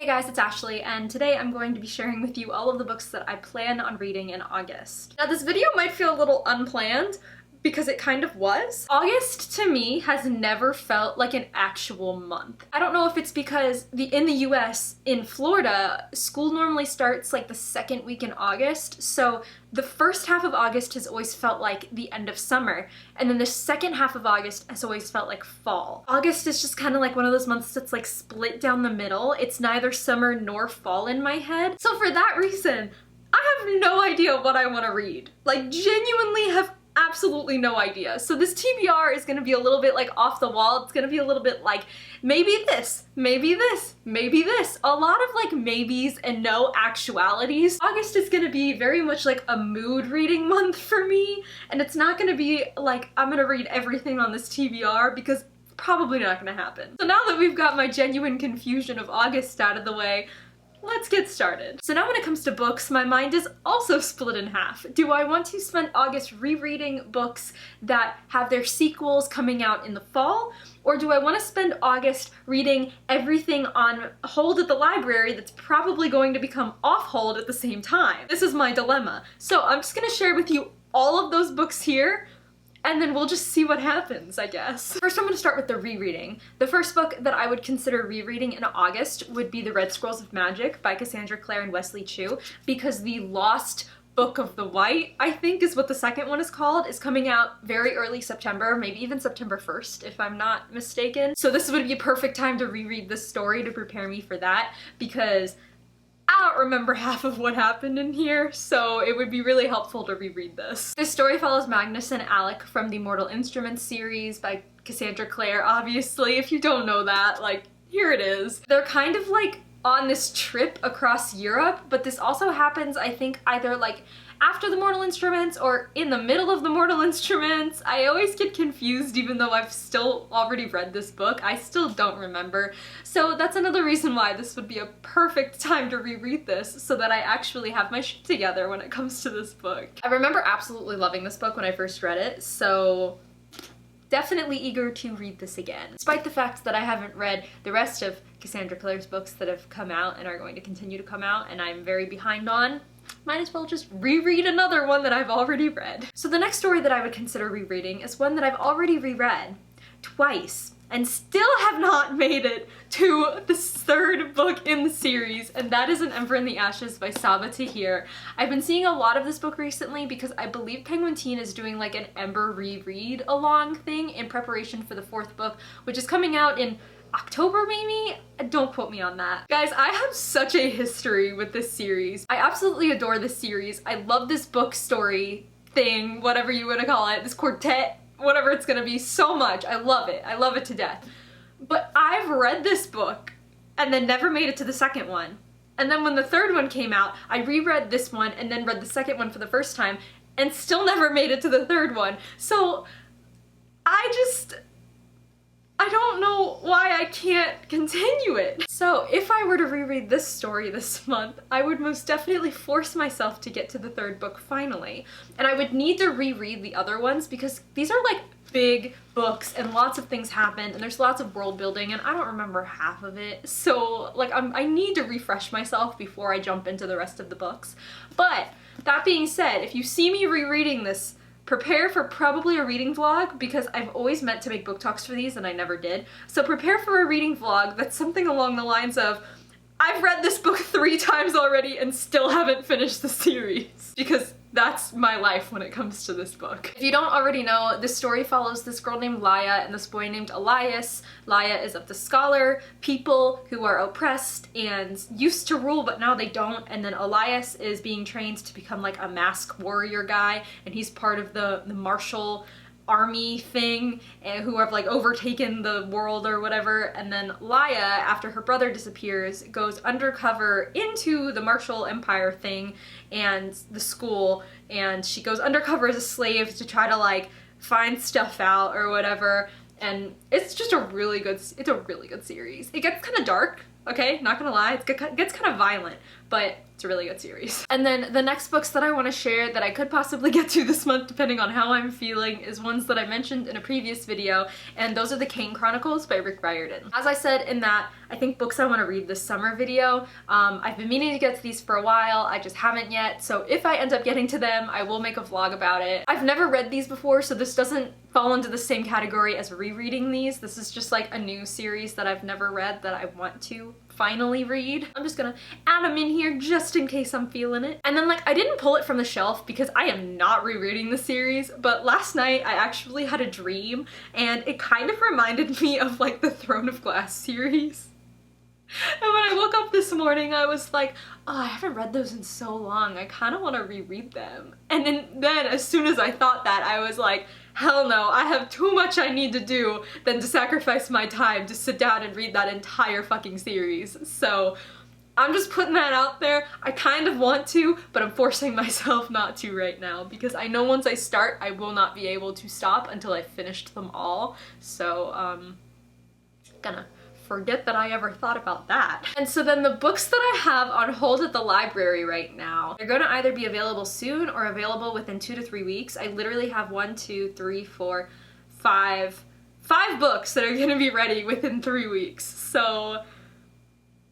Hey guys, it's Ashley, and today I'm going to be sharing with you all of the books that I plan on reading in August. Now this video might feel a little unplanned, because it kind of was. August to me has never felt like an actual month. I don't know if it's because in the US, in Florida, school normally starts like the second week in August, so the first half of August has always felt like the end of summer, and then the second half of August has always felt like fall. August is just kind of like one of those months that's like split down the middle. It's neither summer nor fall in my head. So for that reason, I have no idea what I want to read. Like, genuinely have absolutely no idea. So this TBR is gonna be a little bit like off the wall. It's gonna be a little bit like maybe this, maybe this, maybe this. A lot of like maybes and no actualities. August is gonna be very much like a mood reading month for me, and it's not gonna be like I'm gonna read everything on this TBR because probably not gonna happen. So now that we've got my genuine confusion of August out of the way, let's get started. So now when it comes to books, my mind is also split in half. Do I want to spend August rereading books that have their sequels coming out in the fall? Or do I want to spend August reading everything on hold at the library that's probably going to become off hold at the same time? This is my dilemma. So I'm just gonna share with you all of those books here, and then we'll just see what happens, I guess. First, I'm gonna start with the rereading. The first book that I would consider rereading in August would be The Red Scrolls of Magic by Cassandra, Clare, and Wesley Chu, because the Lost Book of the White, I think is what the second one is called, is coming out very early September, maybe even September 1st, if I'm not mistaken. So this would be a perfect time to reread this story to prepare me for that, because I don't remember half of what happened in here, so it would be really helpful to reread this. This story follows Magnus and Alec from the Mortal Instruments series by Cassandra Clare, obviously. If you don't know that, like, here it is. They're kind of like on this trip across Europe, but this also happens, I think, either like after the Mortal Instruments or in the middle of the Mortal Instruments. I always get confused even though I've still already read this book. I still don't remember. So that's another reason why this would be a perfect time to reread this, so that I actually have my shit together when it comes to this book. I remember absolutely loving this book when I first read it, so definitely eager to read this again. Despite the fact that I haven't read the rest of Cassandra Clare's books that have come out and are going to continue to come out and I'm very behind on, might as well just reread another one that I've already read. So the next story that I would consider rereading is one that I've already reread twice and still have not made it to the third book in the series, and that is An Ember in the Ashes by Saba Tahir. I've been seeing a lot of this book recently because I believe Penguin Teen is doing like an Ember reread along thing in preparation for the fourth book, which is coming out in October maybe? Don't quote me on that. Guys, I have such a history with this series. I absolutely adore this series. I love this book story thing, whatever you want to call it, this quartet, whatever it's gonna be, so much. I love it. I love it to death. But I've read this book and then never made it to the second one. And then when the third one came out, I reread this one and then read the second one for the first time and still never made it to the third one. So I don't know why I can't continue it. So if I were to reread this story this month, I would most definitely force myself to get to the third book finally. And I would need to reread the other ones because these are like big books and lots of things happen and there's lots of world building and I don't remember half of it. So like I need to refresh myself before I jump into the rest of the books. But that being said, if you see me rereading this, prepare for probably a reading vlog, because I've always meant to make book talks for these and I never did. So prepare for a reading vlog that's something along the lines of, I've read this book 3 times already and still haven't finished the series. Because that's my life when it comes to this book. If you don't already know, this story follows this girl named Laya and this boy named Elias. Laya is of the scholar people who are oppressed and used to rule but now they don't, and then Elias is being trained to become like a mask warrior guy, and he's part of the martial army thing who have like overtaken the world or whatever. And then Laya, after her brother disappears, goes undercover into the martial empire thing and the school, and she goes undercover as a slave to try to like find stuff out or whatever. And it's just a really good series. It gets kind of dark, okay, not gonna lie, it gets kind of violent, but It's a really good series. And then the next books that I want to share that I could possibly get to this month, depending on how I'm feeling, is ones that I mentioned in a previous video, and those are the Kane Chronicles by Riordan. As I said in that I think books I want to read this summer video, I've been meaning to get to these for a while, I just haven't yet, so if I end up getting to them, I will make a vlog about it. I've never read these before, so this doesn't fall into the same category as rereading these. This is just like a new series that I've never read that I want to finally read. I'm just gonna add them in here just in case I'm feeling it. And then like, I didn't pull it from the shelf because I am not rereading the series, but last night I actually had a dream and it kind of reminded me of like the Throne of Glass series. And when I woke up this morning, I was like, oh, I haven't read those in so long. I kind of want to reread them. And then as soon as I thought that, I was like, hell no, I have too much I need to do than to sacrifice my time to sit down and read that entire fucking series. So I'm just putting that out there. I kind of want to, but I'm forcing myself not to right now because I know once I start, I will not be able to stop until I've finished them all. So, gonna forget that I ever thought about that. And so then the books that I have on hold at the library right now, they're gonna either be available soon or available within 2 to 3 weeks. I literally have 1, 2, 3, 4, 5 books that are gonna be ready within 3 weeks. So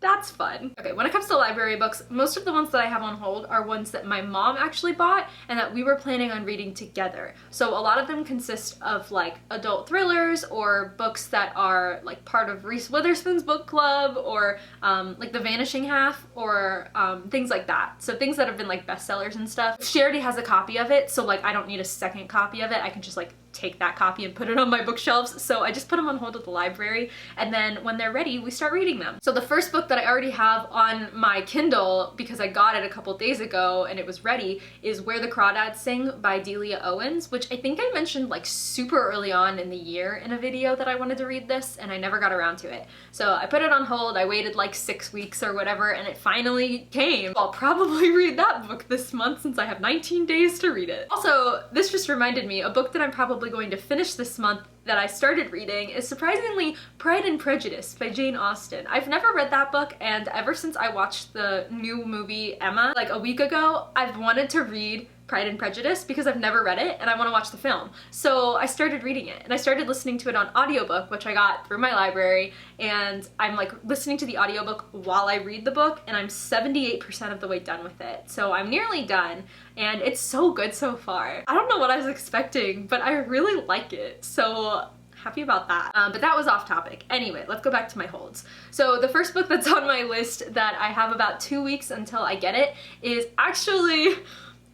that's fun. Okay, when it comes to library books, most of the ones that I have on hold are ones that my mom actually bought and that we were planning on reading together. So a lot of them consist of like adult thrillers or books that are like part of Reese Witherspoon's book club or like The Vanishing Half or things like that. So things that have been like bestsellers and stuff. She already has a copy of it, so like I don't need a second copy of it. I can just like take that copy and put it on my bookshelves. So I just put them on hold at the library, and then when they're ready, we start reading them. So the first book that I already have on my Kindle, because I got it a couple days ago and it was ready, is Where the Crawdads Sing by Delia Owens, which I think I mentioned like super early on in the year in a video that I wanted to read this, and I never got around to it. So I put it on hold, I waited like 6 weeks or whatever, and it finally came. I'll probably read that book this month since I have 19 days to read it. Also, this just reminded me, a book that I'm probably going to finish this month that I started reading is surprisingly Pride and Prejudice by Jane Austen. I've never read that book, and ever since I watched the new movie Emma like a week ago, I've wanted to read Pride and Prejudice because I've never read it and I want to watch the film. So I started reading it and I started listening to it on audiobook, which I got through my library, and I'm like listening to the audiobook while I read the book, and I'm 78% of the way done with it. So I'm nearly done and it's so good so far. I don't know what I was expecting, but I really like it. So happy about that. But that was off topic. Anyway, let's go back to my holds. So the first book that's on my list that I have about 2 weeks until I get it is actually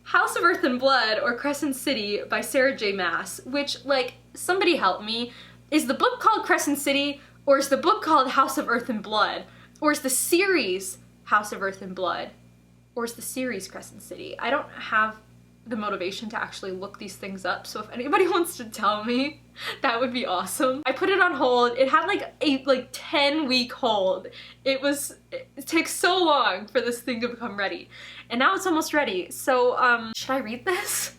House of Earth and Blood, or Crescent City by Sarah J. Maas, which, like, somebody help me. Is the book called Crescent City, or is the book called House of Earth and Blood? Or is the series House of Earth and Blood? Or is the series Crescent City? I don't have the motivation to actually look these things up, so if anybody wants to tell me, that would be awesome. I put it on hold. It had like a 10-week hold. It takes so long for this thing to become ready, and now it's almost ready. So should I read this?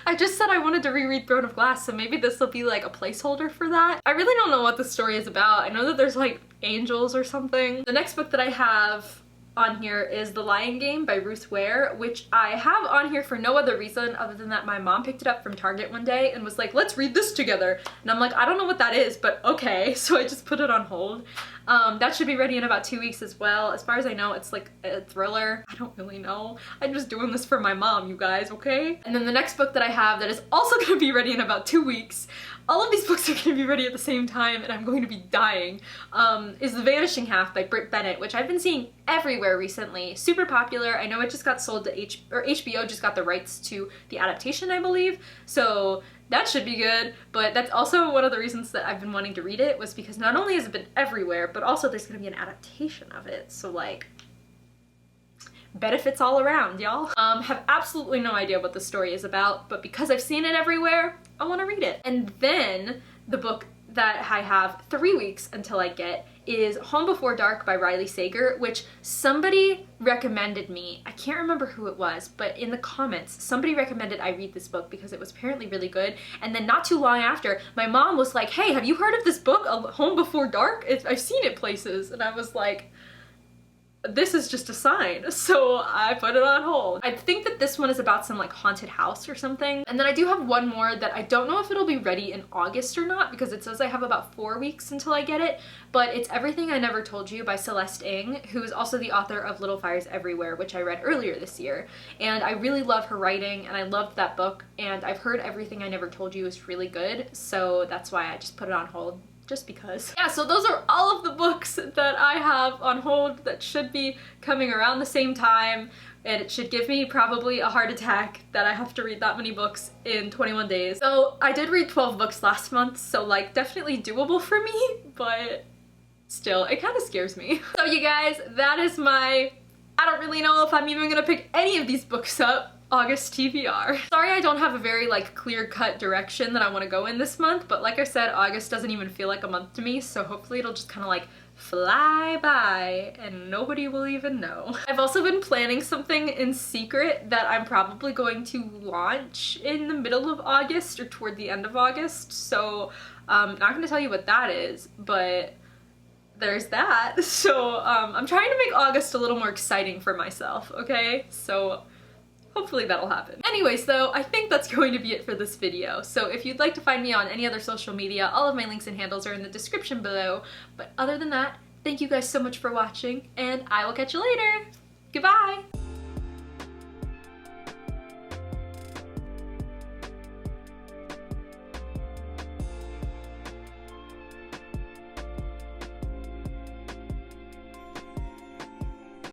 I just said I wanted to reread Throne of Glass, so maybe this will be like a placeholder for that. I really don't know what the story is about. I know that there's like angels or something. The next book that I have on here is The Lion Game by Ruth Ware, which I have on here for no other reason other than that my mom picked it up from Target one day and was like, let's read this together. And I'm like, I don't know what that is, but okay. So I just put it on hold. That should be ready in about 2 weeks as well. As far as I know, it's like a thriller. I don't really know. I'm just doing this for my mom, you guys, okay? And then the next book that I have that is also gonna be ready in about 2 weeks, all of these books are gonna be ready at the same time and I'm going to be dying, is The Vanishing Half by Britt Bennett, which I've been seeing everywhere recently. Super popular. I know it just got sold to HBO just got the rights to the adaptation, I believe. So that should be good, but that's also one of the reasons that I've been wanting to read it, was because not only has it been everywhere, but also there's gonna be an adaptation of it. So like, benefits all around, y'all. Have absolutely no idea what the story is about, but because I've seen it everywhere, I want to read it. And then the book that I have 3 weeks until I get is Home Before Dark by Riley Sager, which somebody recommended me. I can't remember who it was, but in the comments, somebody recommended I read this book because it was apparently really good. And then not too long after, my mom was like, hey, have you heard of this book, Home Before Dark? I've seen it places. And I was like, this is just a sign, so I put it on hold. I think that this one is about some like haunted house or something. And then I do have one more that I don't know if it'll be ready in August or not, because it says I have about 4 weeks until I get it, but it's Everything I Never Told You by Celeste Ng, who is also the author of Little Fires Everywhere, which I read earlier this year. And I really love her writing, and I loved that book, and I've heard Everything I Never Told You is really good, so that's why I just put it on hold. Just because. Yeah, so those are all of the books that I have on hold that should be coming around the same time, and it should give me probably a heart attack that I have to read that many books in 21 days. So I did read 12 books last month, so like definitely doable for me, but still, it kind of scares me. So you guys, that is my, I don't really know if I'm even gonna pick any of these books up August TBR. Sorry I don't have a very like clear-cut direction that I want to go in this month, but like I said, August doesn't even feel like a month to me, so hopefully it'll just kind of like fly by and nobody will even know. I've also been planning something in secret that I'm probably going to launch in the middle of August or toward the end of August, so I'm not gonna tell you what that is, but there's that. So I'm trying to make August a little more exciting for myself, okay? So hopefully that'll happen. Anyways though, I think that's going to be it for this video. So if you'd like to find me on any other social media, all of my links and handles are in the description below. But other than that, thank you guys so much for watching, and I will catch you later. Goodbye!